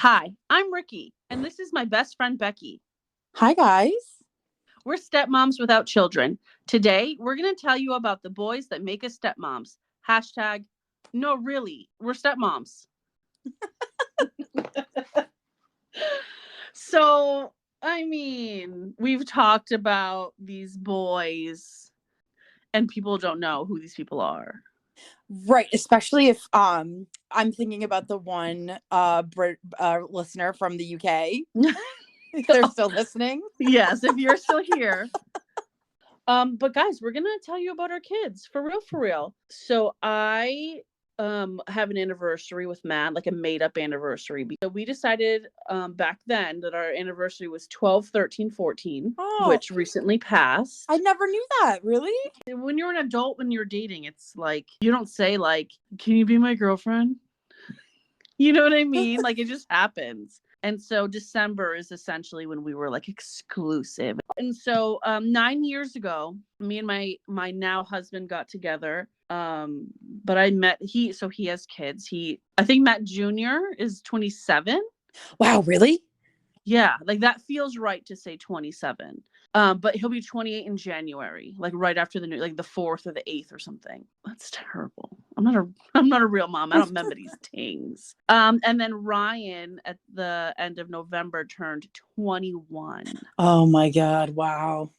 Hi, I'm Ricky, and this is my best friend Becky. Hi, guys. We're stepmoms without children. Today, we're going to tell you about the boys that make us stepmoms. Hashtag, no, really, we're stepmoms. So, we've talked about these boys, and people don't know who these people are. Right, especially if I'm thinking about the one listener from the UK. If they're still listening. Yes, if you're still here. But guys, we're gonna tell you about our kids for real, for real. So I have an anniversary with Matt, like a made up anniversary. So we decided back then that our anniversary was 12, 13, 14, which recently passed. I never knew that. Really? When you're an adult, when you're dating, it's like you don't say like, can you be my girlfriend? You know what I mean? Like it just happens. And so December is essentially when we were like exclusive. And so 9 years ago, me and my now husband got together. But I met he has kids. I think Matt Jr. is 27. Wow, really? Yeah, like that feels right to say 27. But he'll be 28 in January, like right after the new, like the 4th or the 8th or something. That's terrible. I'm not a real mom. I don't remember these things. And then Ryan at the end of November turned 21. Oh my God. Wow.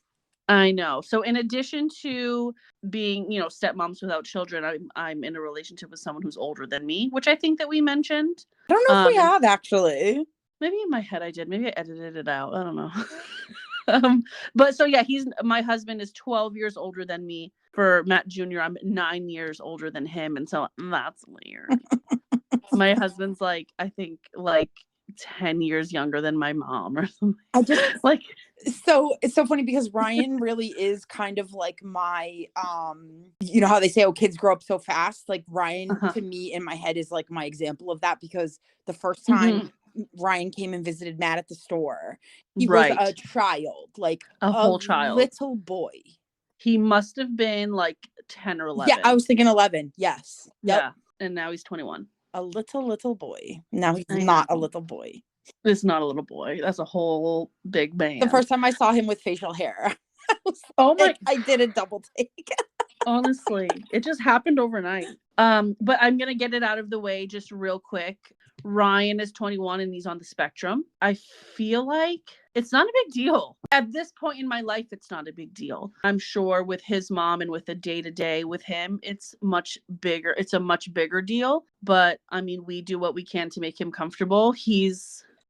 I know. So in addition to being, stepmoms without children, I'm in a relationship with someone who's older than me, which I think that we mentioned. I don't know if we have actually. Maybe in my head I did. Maybe I edited it out. I don't know. But so yeah, my husband is 12 years older than me. For Matt Jr., I'm 9 years older than him, and so that's weird. My husband's I think 10 years younger than my mom or something. I just so it's so funny because Ryan really is kind of like my you know how they say, oh, kids grow up so fast. Like Ryan to me in my head is like my example of that, because the first time Ryan came and visited Matt at the store, he was a child, like a whole child, little boy. He must have been like 10 or 11. Yeah, I was thinking 11. Yes. Yep. Yeah, and now he's 21. A little boy. Now he's not a little boy. It's not a little boy. That's a whole big man. The first time I saw him with facial hair, I did a double take. Honestly, it just happened overnight. But I'm gonna get it out of the way just real quick. Ryan is 21 and he's on the spectrum. I feel like it's not a big deal. At this point in my life, it's not a big deal. I'm sure with his mom and with the day-to-day with him, it's much bigger. It's a much bigger deal. But I mean, we do what we can to make him comfortable.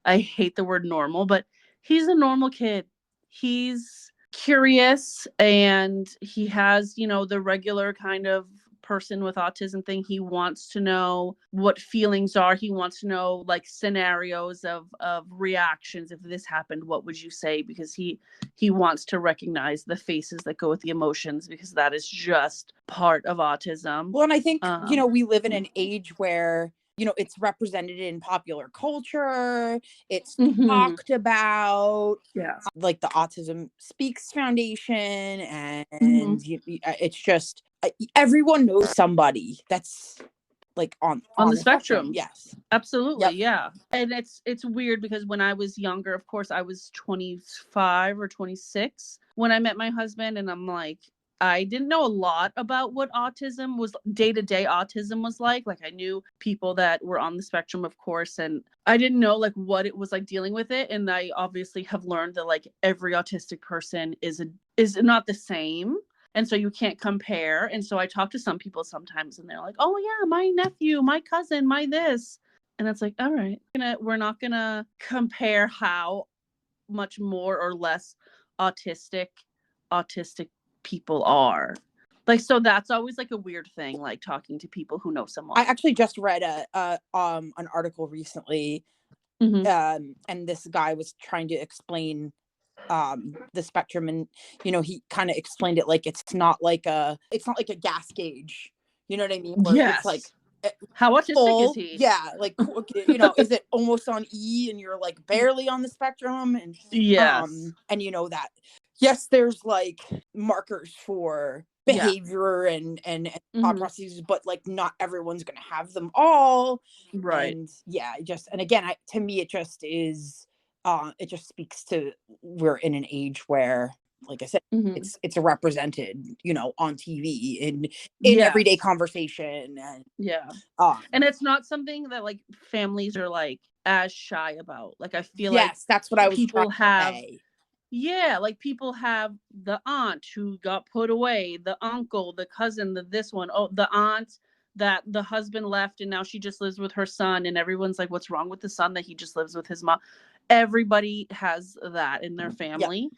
I hate the word normal, but he's a normal kid. He's curious and he has, the regular kind of person with autism thing. He wants to know what feelings are. He wants to know like scenarios of reactions. If this happened, what would you say? Because he wants to recognize the faces that go with the emotions, because that is just part of autism. Well, and I think, we live in an age where, it's represented in popular culture. It's talked about, like the Autism Speaks Foundation, and it's just everyone knows somebody that's like on the spectrum. Yes, absolutely. Yep. Yeah. And it's weird because when I was younger, of course, I was 25 or 26 when I met my husband, and I'm like, I didn't know a lot about what autism was, day-to-day autism was like. Like I knew people that were on the spectrum, of course, and I didn't know like what it was like dealing with it. And I obviously have learned that like every autistic person is not the same. And so you can't compare. And so I talk to some people sometimes and they're like, oh yeah, my nephew, my cousin, my this. And it's like, all right, we're not gonna compare how much more or less autistic people are. Like, so that's always like a weird thing, like talking to people who know someone. I actually just read an article recently, and this guy was trying to explain the spectrum, and he kind of explained it like it's not like a gas gauge, you know what I mean? Yes. It's like How autistic is he? Yeah, like, you know, is it almost on E and you're like barely on the spectrum? And yes, and you know that yes, there's like markers for behavior and thought processes, but like not everyone's gonna have them all. right. And yeah, and again, to me, it just is it just speaks to we're in an age where, like I said, it's represented, you know, on TV in everyday Yes. conversation. And Yeah. And it's not something that like families are like as shy about. Like I feel like yes, that's what I was trying people to have say. yeah, like people have the aunt who got put away, the uncle, the cousin, the this one, oh, the aunt that the husband left and now she just lives with her son and everyone's like what's wrong with the son that he just lives with his mom. Everybody has that in their Yep. family.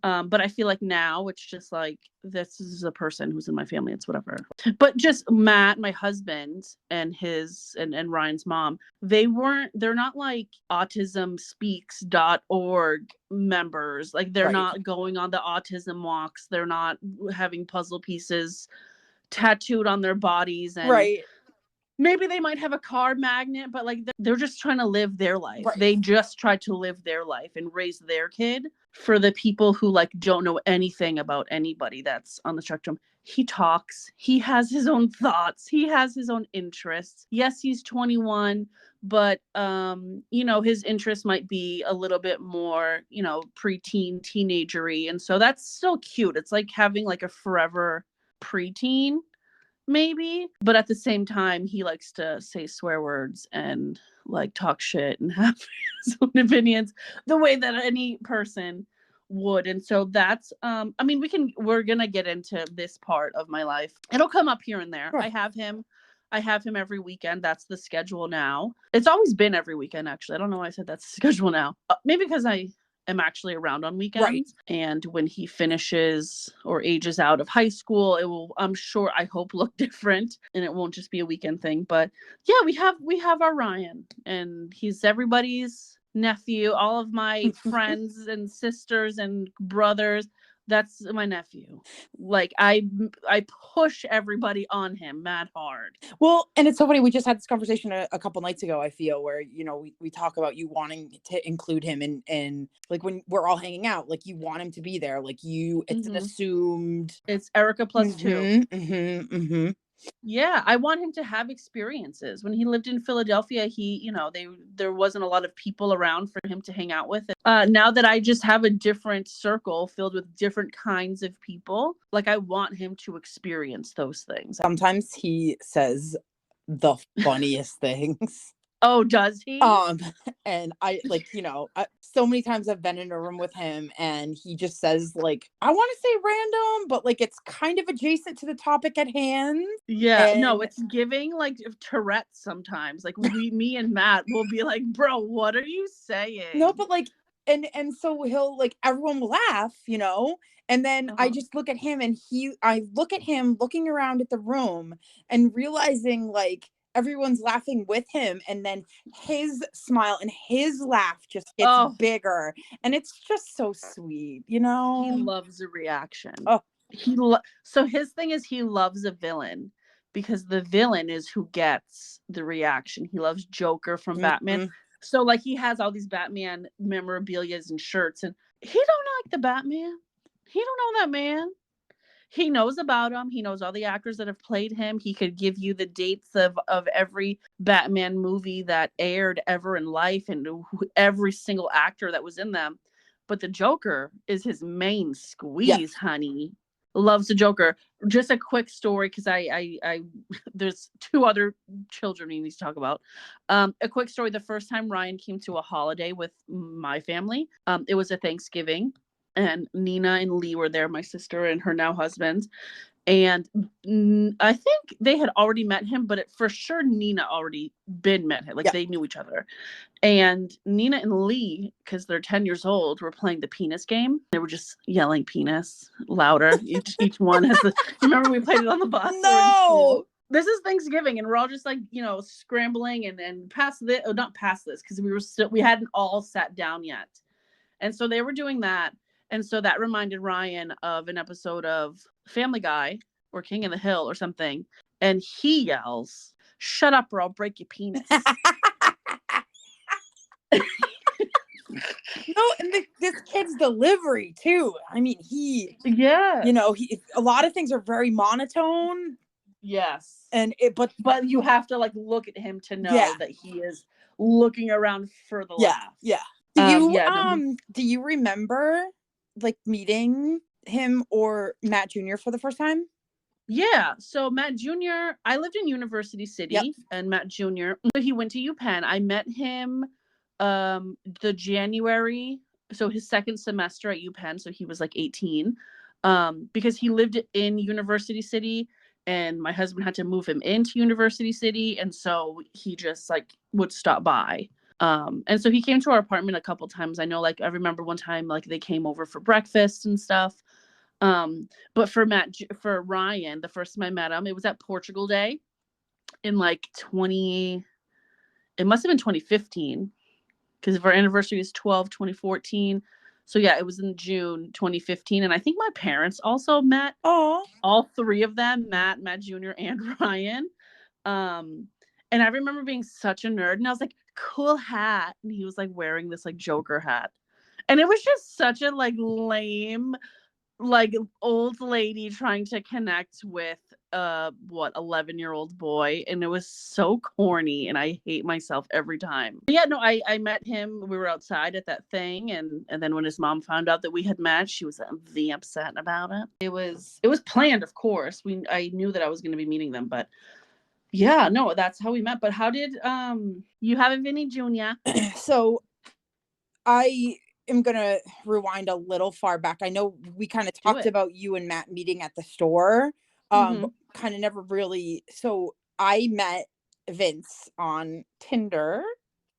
But I feel like now it's just like this is a person who's in my family. It's whatever. But just Matt, my husband, and and Ryan's mom, they're not like autismspeaks.org members. Like they're not going on the autism walks. They're not having puzzle pieces tattooed on their bodies and maybe they might have a car magnet, but like they're just trying to live their life. They just try to live their life and raise their kid. For the people who like don't know anything about anybody that's on the spectrum, he talks, he has his own thoughts, he has his own interests. Yes, he's 21, but you know, his interest might be a little bit more, you know, preteen, teenagery, and so that's still cute. It's like having like a forever preteen maybe, but at the same time he likes to say swear words and like talk shit and have his own opinions the way that any person would. And so that's I mean we're gonna get into this part of my life. It'll come up here and there. I have him every weekend. That's the schedule now. It's always been every weekend, actually. I don't know why I said that's the schedule now. Maybe because I am actually around on weekends. And when he finishes or ages out of high school, it will, I'm sure, I hope, look different and it won't just be a weekend thing. But yeah, we have our Ryan and he's everybody's nephew. All of my friends and sisters and brothers, that's my nephew. Like I push everybody on him mad hard. Well, and it's so funny. We just had this conversation a couple nights ago, I feel, where, you know, we talk about you wanting to include him in like when we're all hanging out, like you want him to be there. Like it's an assumed. It's Erica plus two. Yeah, I want him to have experiences. When he lived in Philadelphia, there wasn't a lot of people around for him to hang out with. Now that I just have a different circle filled with different kinds of people, like I want him to experience those things. Sometimes he says the funniest things. Oh, does he? And I like, you know, so many times I've been in a room with him and he just says like, I want to say random, but like it's kind of adjacent to the topic at hand. Yeah, no, it's giving like Tourette's sometimes. Like me and Matt will be like, bro, what are you saying? No, but like, and so he'll like, everyone will laugh, you know, and then I just look at him and I look at him looking around at the room and realizing like, everyone's laughing with him and then his smile and his laugh just gets bigger and it's just so sweet, you know. He loves a reaction. So his thing is he loves a villain because the villain is who gets the reaction. He loves Joker from Batman. So like he has all these Batman memorabilias and shirts and he don't like the Batman. He don't know that man. He knows about him. He knows all the actors that have played him. He could give you the dates of every Batman movie that aired ever in life and every single actor that was in them. But the Joker is his main squeeze, honey. Loves the Joker. Just a quick story because I there's two other children we need to talk about. A quick story. The first time Ryan came to a holiday with my family, it was a Thanksgiving. And Nina and Lee were there, my sister and her now husband. And I think they had already met him, but for sure Nina already met him. Like they knew each other. And Nina and Lee, because they're 10 years old, were playing the penis game. They were just yelling penis louder. Each one has the. Remember we played it on the bus? No. This is Thanksgiving, and we're all just like, you know, scrambling and past this. Oh, not past this, because we hadn't all sat down yet. And so they were doing that. And so that reminded Ryan of an episode of Family Guy or King of the Hill or something. And he yells, shut up or I'll break your penis. No, and this kid's delivery too. I mean, yeah, a lot of things are very monotone. Yes. And but you have to like look at him to know that he is looking around for the laugh. Yeah. Do you remember like meeting him or Matt Jr. for the first time? Yeah. So Matt Jr., I lived in University City, and Matt Jr., he went to UPenn. I met him the January, so his second semester at UPenn, so he was like 18, because he lived in University City and my husband had to move him into University City, and so he just like would stop by. And so he came to our apartment a couple times. I know, like, I remember one time like they came over for breakfast and stuff. But for Ryan, the first time I met him, it was at Portugal Day in like it must have been 2015, because if our anniversary is 2014. So yeah, it was in June 2015. And I think my parents also met. Oh, all three of them, Matt Jr. and Ryan. And I remember being such a nerd, and I was like, cool hat. And he was like wearing this like Joker hat. And it was just such a like lame, like old lady trying to connect with 11-year-old boy, and it was so corny, and I hate myself every time. But yeah, no, I met him. We were outside at that thing, and then when his mom found out that we had met, she was the upset about it. It was planned, of course. I knew that I was going to be meeting them, but yeah, no, that's how we met. But how did you have a Vinny Jr.? So I am gonna rewind a little far back. I know we kind of talked about you and Matt meeting at the store. But kind of never really. So I met Vince on Tinder.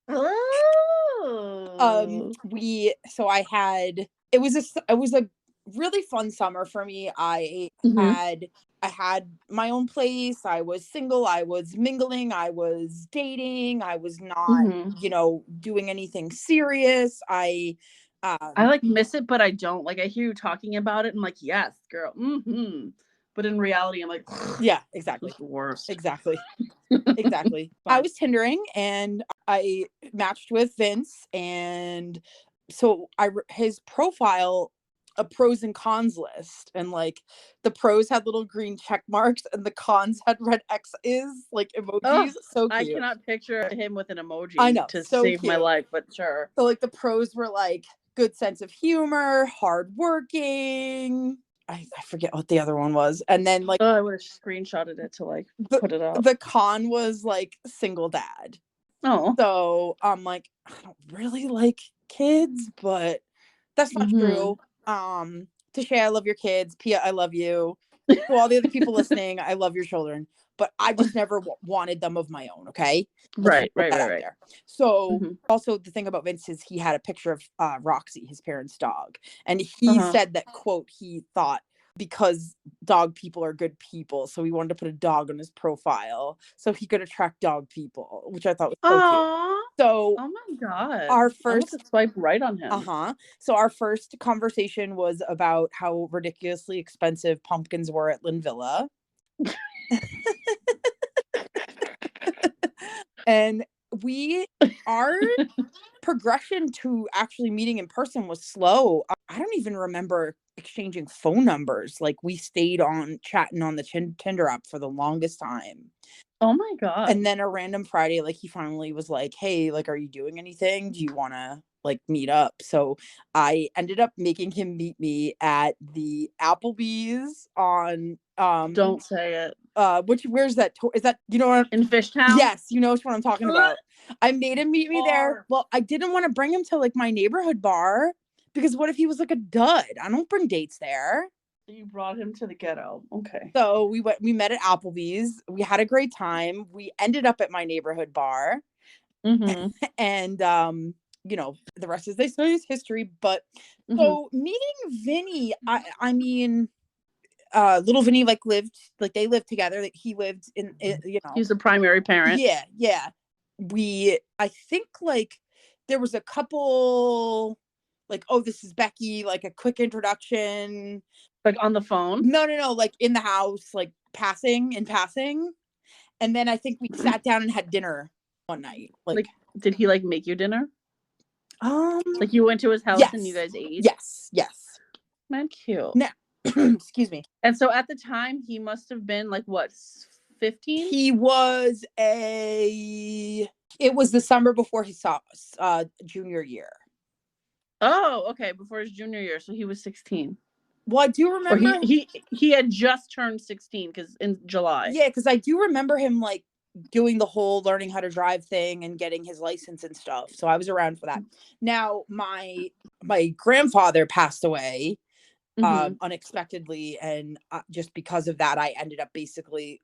Oh. It was a really fun summer for me. I had my own place. I was single. I was mingling. I was dating. I was not, doing anything serious. I like miss it, but I don't. Like, I hear you talking about it. I'm like, yes, girl. But in reality, I'm like, yeah, exactly. The worst. Exactly. I was Tindering and I matched with Vince, and so his profile, a pros and cons list, and like the pros had little green check marks and the cons had red X's, like emojis. So cute. I cannot picture him with an emoji. I know, to save cute. My life, but sure. So like the pros were like good sense of humor, hardworking. I forget what the other one was. And then like I would have screenshotted it to like put it up. The con was like single dad. Oh. So I'm like, I don't really like kids, but that's not true. Tashay, I love your kids. Pia, I love you. To all the other people listening, I love your children. But I just never wanted them of my own, okay? Right. So also the thing about Vince is he had a picture of Roxy, his parents' dog. And he said that, quote, he thought because dog people are good people, so he wanted to put a dog on his profile so he could attract dog people, which I thought was so cute. So, oh my god, our first swipe right on him. So our first conversation was about how ridiculously expensive pumpkins were at Linvilla. And our progression to actually meeting in person was slow. I don't even remember exchanging phone numbers. Like, we stayed on chatting on the Tinder app for the longest time. Oh my god. And then a random Friday, like, he finally was like, hey, like, are you doing anything? Do you want to like meet up? So I ended up making him meet me at the Applebee's on don't say it. Where's that? Is that, you know what? In Fishtown? Yes, you know what I'm talking about. I made him meet me there. Well, I didn't want to bring him to like my neighborhood bar because what if he was like a dud? I don't bring dates there. You brought him to the ghetto. Okay. So we met at Applebee's. We had a great time. We ended up at my neighborhood bar. And the rest, as they say, is history. But so meeting Vinny, I mean, little Vinny they lived together. He lived in, he's the primary parent. Yeah. I think like there was a couple like, oh, this is Becky, like a quick introduction. Like on the phone? No, like in the house, like in passing. And then I think we sat down and had dinner one night. Like did he like make you dinner? Like you went to his house yes. and you guys ate? Yes. Man, cute. Now, excuse me. And so at the time, he must have been like, what, 15? He was it was the summer before his junior year. Oh, okay, before his junior year. So he was 16. Well, I do remember. Or he had just turned 16 because in July. Yeah, because I do remember him like doing the whole learning how to drive thing and getting his license and stuff. So I was around for that. Now, my grandfather passed away unexpectedly. And just because of that, I ended up basically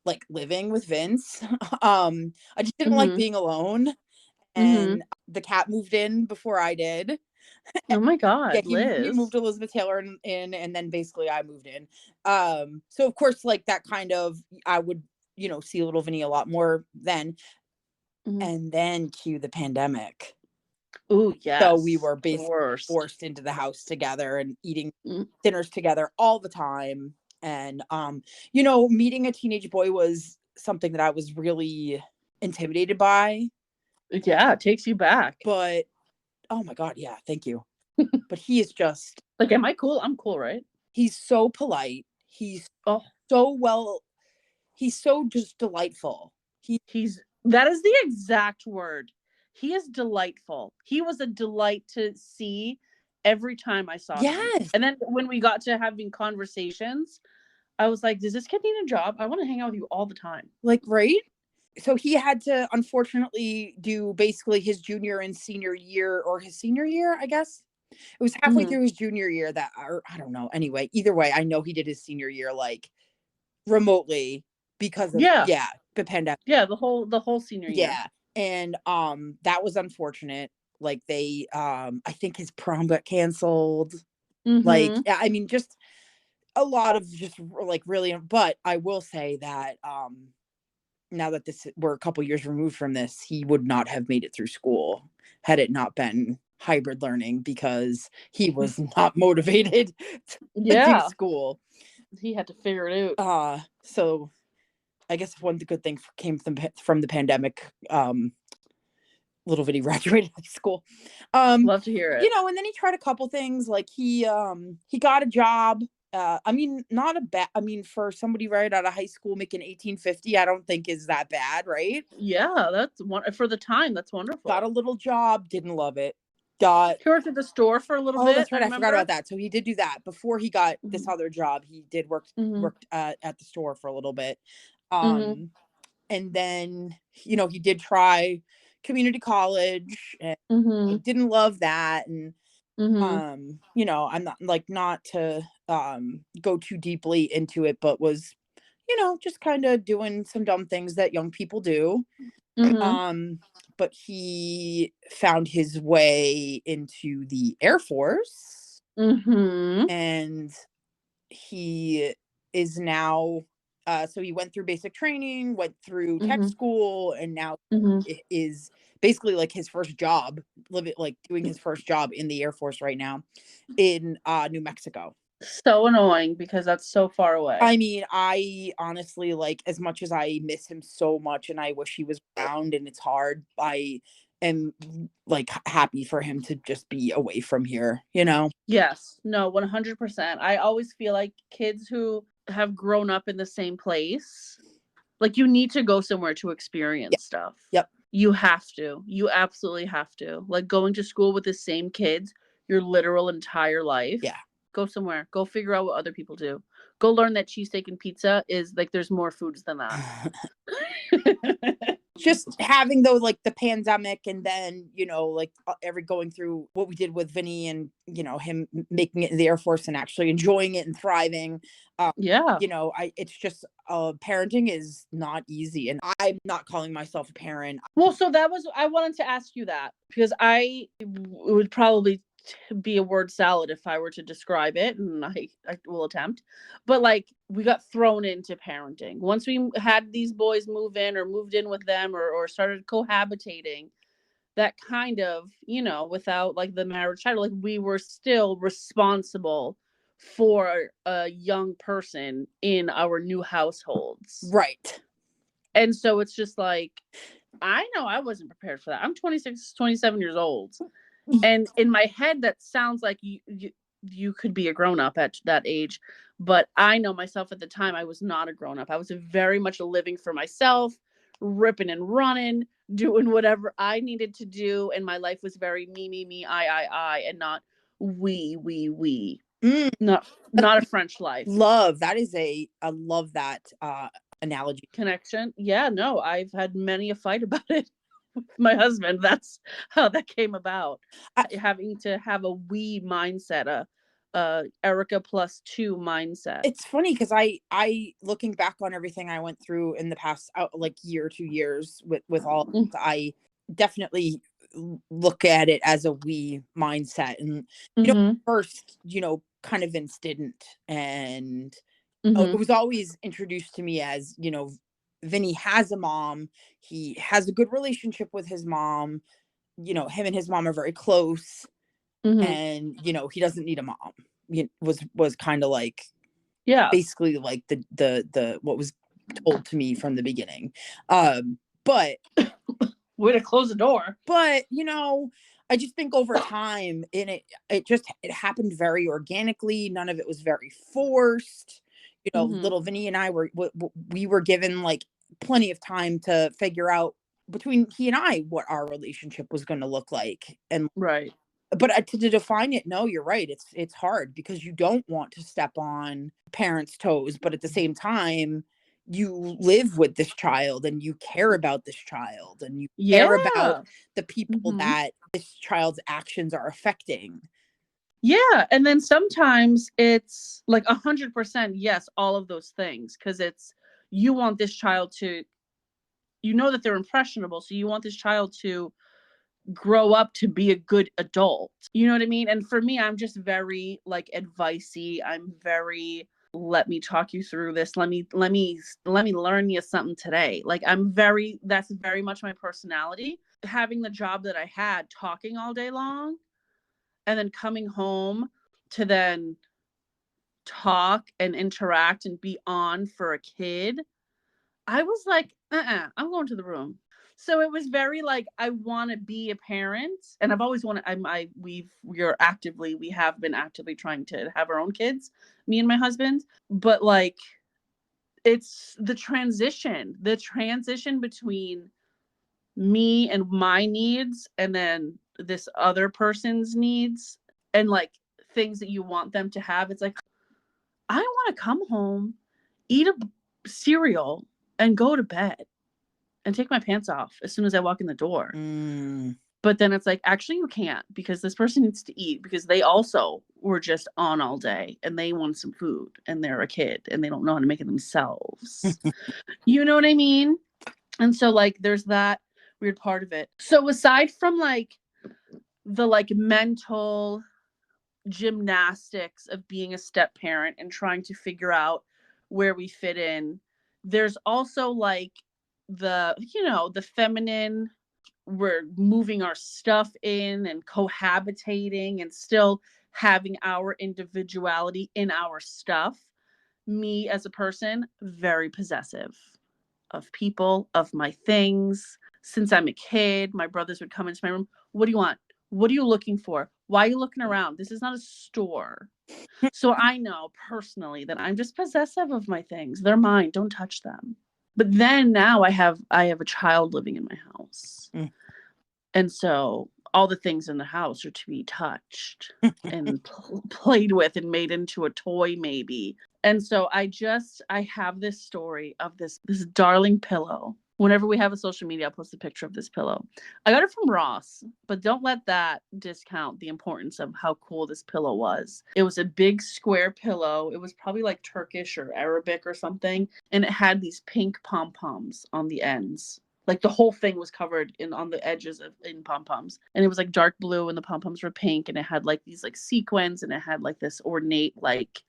like living with Vince. I just didn't like being alone. And the cat moved in before I did. Oh my God, yeah, he moved Elizabeth Taylor in, and then basically I moved in. So of course, like that kind of, I would, see little Vinny a lot more then. And then cue the pandemic. Oh, yeah. So we were basically forced into the house together and eating dinners together all the time. And, meeting a teenage boy was something that I was really intimidated by. Yeah, it takes you back. But, oh my God, yeah, thank you. But he is just... Like, am I cool? I'm cool, right? He's so polite. He's he's so just delightful. That is the exact word. He is delightful. He was a delight to see every time I saw him. And then when we got to having conversations, I was like, does this kid need a job? I want to hang out with you all the time. Like, right? So he had to, unfortunately, do basically his junior and senior year, or his senior year, I guess. It was halfway through his junior year or I don't know. Anyway, either way, I know he did his senior year like remotely because of the pandemic. Yeah, the whole senior year. Yeah. And that was unfortunate. Like they I think his prom got canceled. Like, I mean, just a lot of just like really, but I will say that now that we're a couple years removed from this, he would not have made it through school had it not been hybrid learning, because he was not motivated to do school. He had to figure it out. So I guess one good thing came from the pandemic. Little Vinny graduated high school. Love to hear it. And then he tried a couple things. Like he got a job. I mean, not a bad. I mean, for somebody right out of high school making $18.50, I don't think is that bad, right? Yeah, that's for the time. That's wonderful. Got a little job, didn't love it. He worked at the store for a little bit. Oh, that's right. I forgot about that. So he did do that before he got this other job. He did worked at the store for a little bit, and then he did try community college, and he didn't love that, and I'm not to go too deeply into it, but was just kind of doing some dumb things that young people do. But he found his way into the Air Force, and he is now so he went through basic training, went through tech school, and now is basically like his first job, doing his first job in the Air Force right now in New Mexico. So annoying, because that's so far away. I mean, I honestly, like, as much as I miss him so much and I wish he was around and it's hard, I am like happy for him to just be away from here, Yes, no, 100%. I always feel like kids who have grown up in the same place, like, you need to go somewhere to experience stuff. Yep. You have to. You absolutely have to. Like, going to school with the same kids your literal entire life. Yeah. Go somewhere. Go figure out what other people do. Go learn that cheesesteak and pizza is like, there's more foods than that. Just having though, like the pandemic, and then, going through what we did with Vinny, and, him making it in the Air Force and actually enjoying it and thriving. It's just, parenting is not easy, and I'm not calling myself a parent. Well, so I wanted to ask you that, because it would probably be a word salad if I were to describe it, and I will attempt, but like, we got thrown into parenting once we had these boys move in, or moved in with them, or started cohabitating, that kind of, without like the marriage title, like, we were still responsible for a young person in our new households. Right. And so it's just like, I know I wasn't prepared for that. I'm 26, 27 years old. And in my head, that sounds like you could be a grown up at that age. But I know myself at the time, I was not a grown up. I was very much living for myself, ripping and running, doing whatever I needed to do. And my life was very me, I, and not we. Not a French life. Love. That is I love that analogy. Connection. Yeah, no, I've had many a fight about it with my husband. That's how that came about. Having to have a we mindset, Erica plus 2 mindset. It's funny because I looking back on everything I went through in the past like year, 2 years with all, I definitely look at it as a we mindset. And first, kind of didn't, and it was always introduced to me as, Vinny has a mom, he has a good relationship with his mom, him and his mom are very close, and he doesn't need a mom. Was kind of like, yeah, basically like the what was told to me from the beginning. But way to close the door. But I just think over time, and it happened very organically. None of it was very forced. Little Vinny and I we were given like plenty of time to figure out between he and I what our relationship was going to look like. And right. But to define it, no, you're right. It's hard because you don't want to step on parents' toes, but at the same time, you live with this child and you care about this child and you care about the people that this child's actions are affecting. Yeah. And then sometimes it's like 100% yes, all of those things, because you want this child to, that they're impressionable. So you want this child to grow up to be a good adult. You know what I mean? And for me, I'm just very like advicey. I'm very, let me talk you through this. Let me learn you something today. Like that's very much my personality. Having the job that I had, talking all day long, and then coming home to then talk and interact and be on for a kid, I was like, I'm going to the room. So it was very like, I want to be a parent, and I've always wanted. We have been actively trying to have our own kids, me and my husband. But like, it's the transition between me and my needs, and then this other person's needs, and like things that you want them to have. It's like, I want to come home, eat a cereal, and go to bed and take my pants off as soon as I walk in the door. But then it's like, actually you can't, because this person needs to eat, because they also were just on all day and they want some food, and they're a kid and they don't know how to make it themselves. You know what I mean? And so like, there's that weird part of it. So aside from like the like mental gymnastics of being a step parent and trying to figure out where we fit in, there's also like the feminine, we're moving our stuff in and cohabitating and still having our individuality in our stuff. Me as a person, very possessive of people, of my things. Since I'm a kid, my brothers would come into my room. What do you want? What are you looking for? Why are you looking around? This is not a store. So I know personally that I'm just possessive of my things. They're mine. Don't touch them. But then now I have a child living in my house. And so all the things in the house are to be touched and played with and made into a toy maybe. And so I have this story of this darling pillow. Whenever we have a social media, I'll post a picture of this pillow. I got it from Ross, but don't let that discount the importance of how cool this pillow was. It was a big square pillow. It was probably like Turkish or Arabic or something. And it had these pink pom-poms on the ends. Like the whole thing was covered on the edges in pom-poms. And it was like dark blue and the pom-poms were pink. And it had like these like sequins, and it had like this ornate like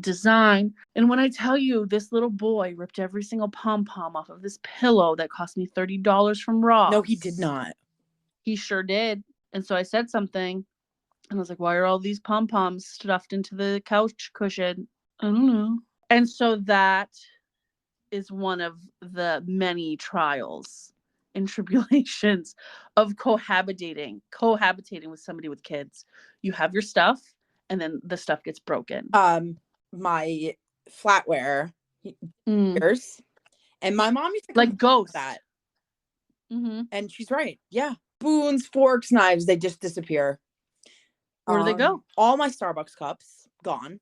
design. And when I tell you, this little boy ripped every single pom-pom off of this pillow that cost me $30 from Ross. No, he did not. He sure did. And so I said something, and I was like, why are all these pom-poms stuffed into the couch cushion? I don't know. And so that is one of the many trials and tribulations of cohabitating with somebody with kids. You have your stuff, and then the stuff gets broken. My flatware years, and my mom used to like ghosts that. Mm-hmm. And she's right. Yeah. Spoons, forks, knives, they just disappear. Where do they go? All my Starbucks cups gone.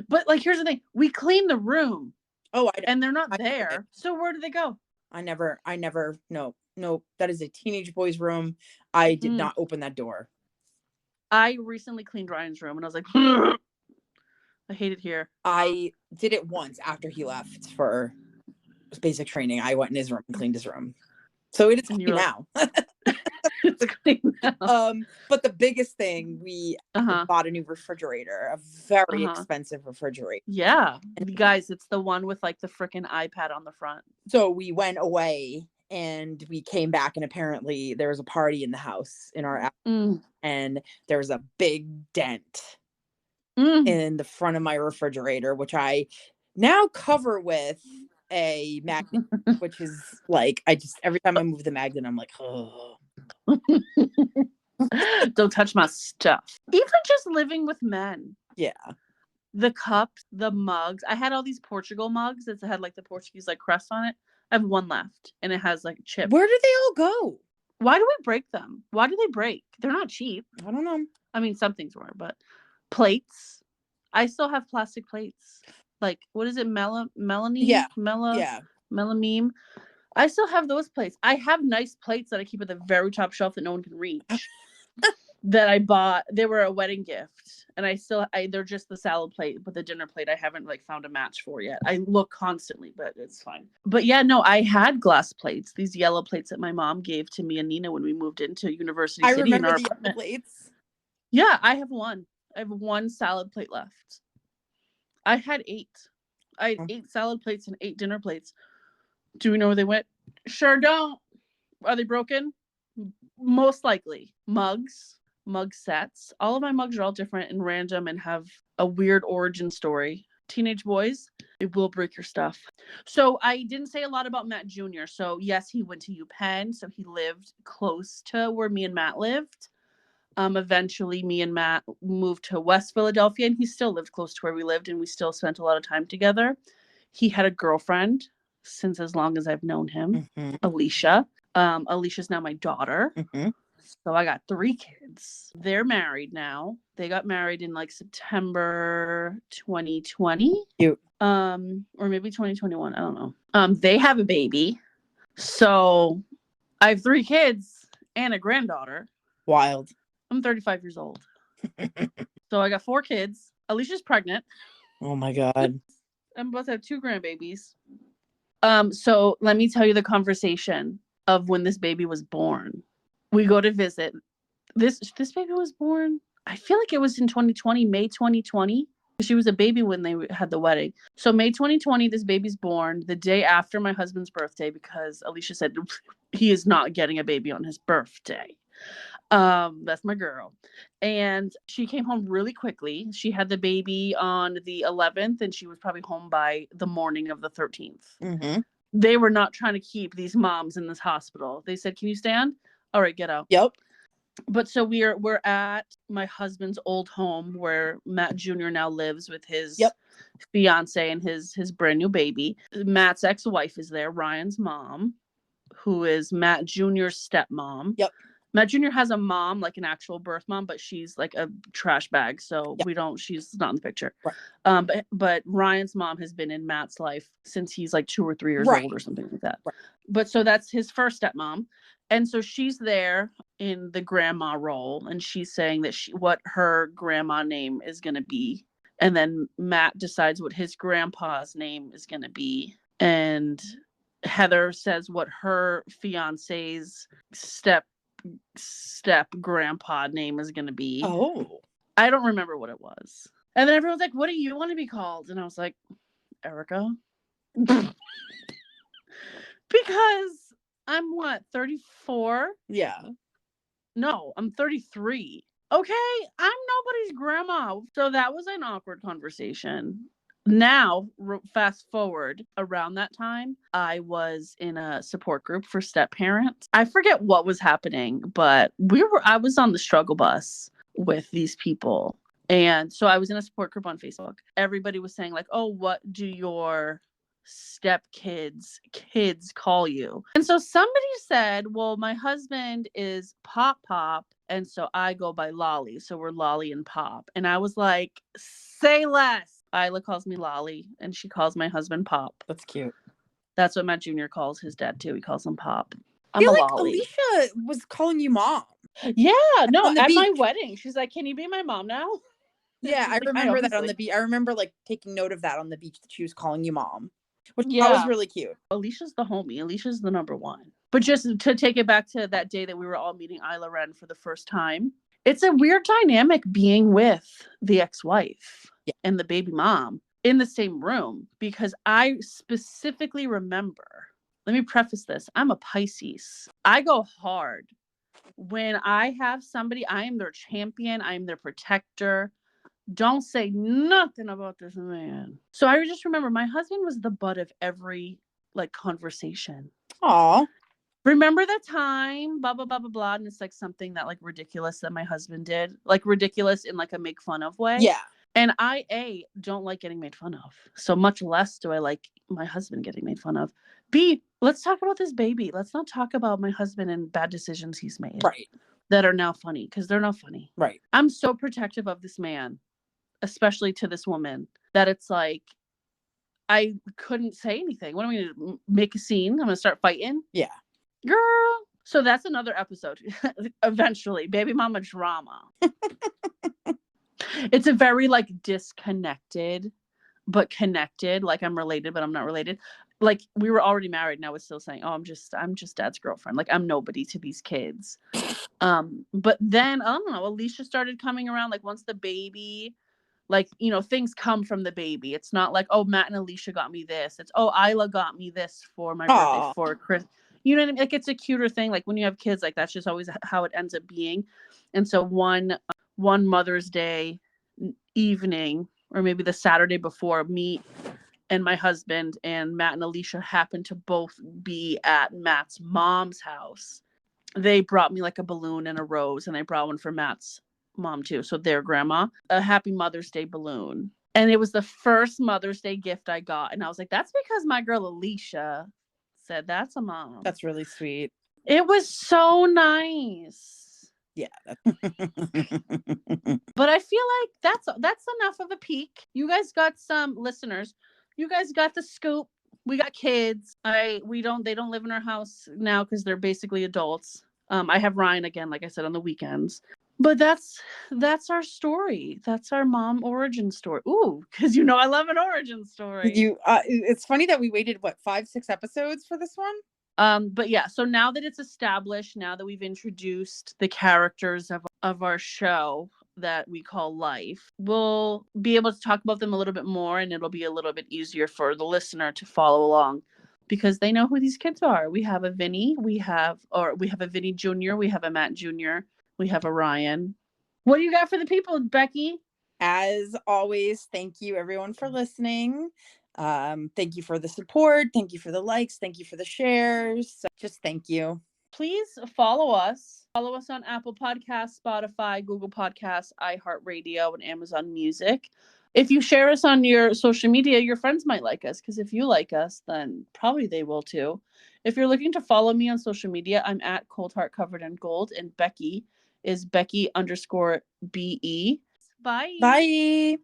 But like, here's the thing: we clean the room. Oh, and they're not there. So where do they go? I never. No. That is a teenage boy's room. I did not open that door. I recently cleaned Ryan's room, and I was like, I hate it here. I did it once after he left for basic training. I went in his room and cleaned his room. So it is clean now. It's clean now. But the biggest thing, we bought a new refrigerator, a very expensive refrigerator. Yeah. And guys, it's the one with like the freaking iPad on the front. So we went away and we came back, and apparently there was a party in the house in our and there was a big dent in the front of my refrigerator, which I now cover with a magnet, which is like, every time I move the magnet, I'm like, oh. Don't touch my stuff. Even just living with men. Yeah. The cups, the mugs. I had all these Portugal mugs that had like the Portuguese like crest on it. I have one left, and it has like chips. Where do they all go? Why do we break them? Why do they break? They're not cheap. I don't know. I mean, some things were, but plates. I still have plastic plates. Like, what is it? Melamine? Yeah. Melamine. I still have those plates. I have nice plates that I keep at the very top shelf that no one can reach. That I bought. They were a wedding gift, and they're just the salad plate, but the dinner plate I haven't like found a match for yet. I look constantly, but it's fine. But yeah, no, I had glass plates, these yellow plates that my mom gave to me and Nina when we moved into University City. I remember the yellow plates. Yeah, I have one. I have one salad plate left. I had 8. I had 8 salad plates and 8 dinner plates. Do we know where they went? Sure don't. Are they broken? Most likely. Mug sets. All of my mugs are all different and random and have a weird origin story. Teenage boys, it will break your stuff. So I didn't say a lot about Matt Jr. So yes, he went to UPenn. So he lived close to where me and Matt lived. Eventually me and Matt moved to West Philadelphia, and he still lived close to where we lived, and we still spent a lot of time together. He had a girlfriend since as long as I've known him, Alicia. Alicia's now my daughter. So I got 3 kids. They're married now. They got married in like September 2020. Cute. Or maybe 2021. I don't know. They have a baby. So I have 3 kids and a granddaughter. Wild. I'm 35 years old. So I got 4 kids. Alicia's pregnant. Oh my God. I'm about to have 2 grandbabies. So let me tell you the conversation of when this baby was born. We go to visit. This baby was born, I feel like it was in 2020, May 2020. She was a baby when they had the wedding. So May 2020, this baby's born the day after my husband's birthday, because Alicia said he is not getting a baby on his birthday. That's my girl. And she came home really quickly. She had the baby on the 11th, and she was probably home by the morning of the 13th. They were not trying to keep these moms in this hospital. They said, "Can you stand? All right, get out." Yep. But so we're at my husband's old home where Matt Jr. now lives with his fiance and his brand new baby. Matt's ex-wife is there, Ryan's mom, who is Matt Jr.'s stepmom. Yep. Matt Jr. has a mom, like an actual birth mom, but she's like a trash bag. So she's not in the picture. Right. But Ryan's mom has been in Matt's life since he's like 2 or 3 years old or something like that. Right. But so that's his first stepmom. And so she's there in the grandma role, and she's saying that what her grandma name is going to be. And then Matt decides what his grandpa's name is going to be. And Heather says what her fiance's step grandpa name is going to be. Oh. I don't remember what it was. And then everyone's like, "What do you want to be called?" And I was like, "Erica." Because I'm 34? Yeah. No, I'm 33. Okay, I'm nobody's grandma. So that was an awkward conversation. Now, fast forward around that time, I was in a support group for step parents. I forget what was happening, but I was on the struggle bus with these people. And so I was in a support group on Facebook. Everybody was saying like, oh, what do your step kids call you? And so somebody said, well, my husband is Pop Pop, and so I go by Lolly. So we're Lolly and Pop. And I was like, say less. Isla calls me Lolly, and she calls my husband Pop. That's cute. That's what Matt Jr. calls his dad too. He calls him Pop. I feel like Lolly. Alicia was calling you mom. Yeah, no, at my wedding, she's like, "Can you be my mom now?" Yeah, I remember that on the beach. I remember like taking note of that on the beach that she was calling you mom, which that was really cute. Alicia's the homie. Alicia's the number one. But just to take it back to that day that we were all meeting Isla Wren for the first time, it's a weird dynamic being with the ex-wife and the baby mom in the same room, because I specifically remember, let me preface this, I'm a Pisces. I go hard. When I have somebody, I am their champion. I am their protector. Don't say nothing about this man. So I just remember my husband was the butt of every like conversation. Aw. Remember the time, blah, blah, blah, blah, blah. And it's like something that like ridiculous that my husband did, like ridiculous in like a make fun of way. Yeah. And I, don't like getting made fun of. So much less do I like my husband getting made fun of. B, let's talk about this baby. Let's not talk about my husband and bad decisions he's made. Right. That are now funny, because they're not funny. Right. I'm so protective of this man, especially to this woman, that it's like, I couldn't say anything. What am I going to make a scene? I'm going to start fighting? Yeah. Girl. So that's another episode. Eventually, baby mama drama. It's a very like disconnected, but connected. Like I'm related, but I'm not related. Like we were already married, and I was still saying, "Oh, I'm just dad's girlfriend." Like I'm nobody to these kids. But then I don't know. Alicia started coming around. Like once the baby, like things come from the baby. It's not like, oh, Matt and Alicia got me this. It's, oh, Isla got me this for my birthday for Chris. You know what I mean? Like it's a cuter thing. Like when you have kids, like that's just always how it ends up being. And so one Mother's Day evening, or maybe the Saturday before, me and my husband and Matt and Alicia happened to both be at Matt's mom's house. They brought me like a balloon and a rose, and I brought one for Matt's mom too, so their grandma, a Happy Mother's Day balloon. And it was the first Mother's Day gift I got, and I was like, that's because my girl Alicia said that's a mom. That's really sweet. It was so nice. Yeah. But I feel like that's enough of a peek. You guys got some listeners. You guys got the scoop. We got kids. They don't live in our house now because they're basically adults. I have Ryan again, like I said, on the weekends. But that's our story. That's our mom origin story. Ooh, because I love an origin story. It's funny that we waited 5-6 episodes for this one. But yeah, so now that it's established, now that we've introduced the characters of our show that we call Life, we'll be able to talk about them a little bit more, and it'll be a little bit easier for the listener to follow along because they know who these kids are. We have a Vinny, we have a Vinny Jr., we have a Matt Jr., we have a Ryan. What do you got for the people, Becky? As always, thank you everyone for listening. Thank you for the support. Thank you for the likes. Thank you for the shares. So just thank you. Please follow us. Follow us on Apple Podcasts, Spotify, Google Podcasts, iHeartRadio, and Amazon Music. If you share us on your social media, your friends might like us, because if you like us, then probably they will too. If you're looking to follow me on social media, I'm at Cold Heart Covered in Gold, and Becky is Becky_BE. Bye. Bye.